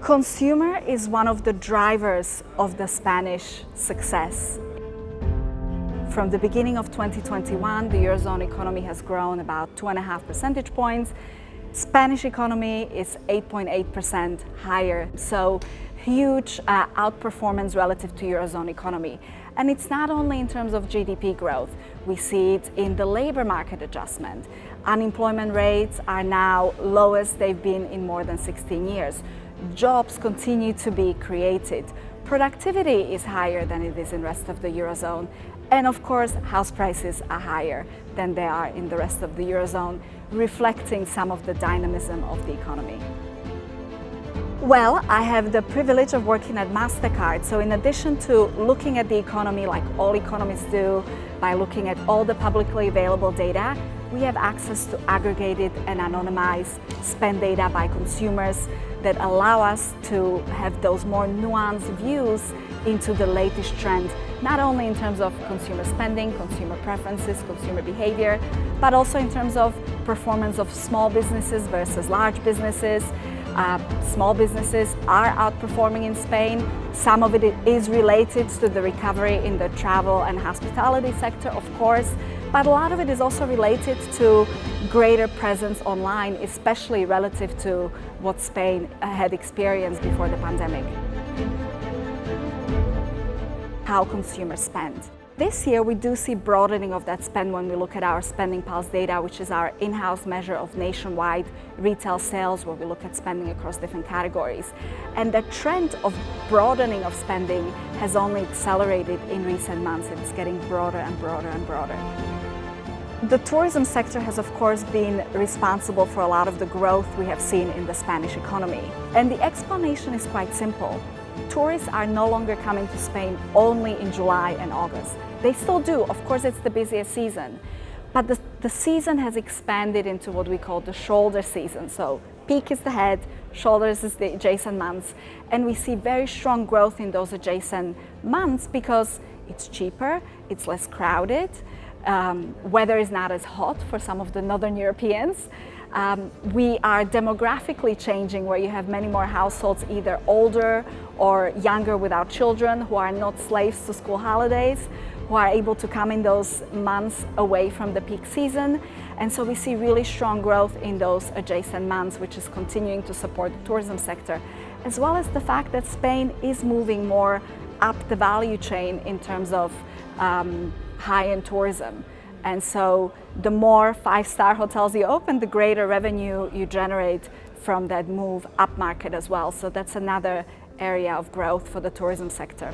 Consumer is one of the drivers of the Spanish success. From the beginning of 2021, the Eurozone economy has grown about 2.5 percentage points. Spanish economy is 8.8% higher, so huge outperformance relative to Eurozone economy. And it's not only in terms of GDP growth, we see it in the labor market adjustment. Unemployment rates are now lowest they've been in more than 16 years. Jobs continue to be created. Productivity is higher than it is in the rest of the Eurozone. And of course, house prices are higher than they are in the rest of the Eurozone, reflecting some of the dynamism of the economy. Well, I have the privilege of working at Mastercard, so in addition to looking at the economy like all economists do, by looking at all the publicly available data, we have access to aggregated and anonymized spend data by consumers that allow us to have those more nuanced views into the latest trend, not only in terms of consumer spending, consumer preferences, consumer behavior, but also in terms of performance of small businesses versus large businesses. Small businesses are outperforming in Spain. Some of it is related to the recovery in the travel and hospitality sector, of course, but a lot of it is also related to greater presence online, especially relative to what Spain had experienced before the pandemic. How consumers spend. This year, we do see broadening of that spend when we look at our Spending Pulse data, which is our in-house measure of nationwide retail sales, where we look at spending across different categories. And the trend of broadening of spending has only accelerated in recent months, and it's getting broader and broader and broader. The tourism sector has, of course, been responsible for a lot of the growth we have seen in the Spanish economy. And the explanation is quite simple. Tourists are no longer coming to Spain only in July and August. They still do, of course it's the busiest season, but the season has expanded into what we call the shoulder season. So peak is the head, shoulders is the adjacent months, and we see very strong growth in those adjacent months because it's cheaper, it's less crowded, weather is not as hot for some of the Northern Europeans. We are demographically changing, where you have many more households either older or younger without children who are not slaves to school holidays, who are able to come in those months away from the peak season. And so we see really strong growth in those adjacent months, which is continuing to support the tourism sector, as well as the fact that Spain is moving more up the value chain in terms of high-end tourism. And so the more five-star hotels you open, the greater revenue you generate from that move upmarket as well. So that's another area of growth for the tourism sector.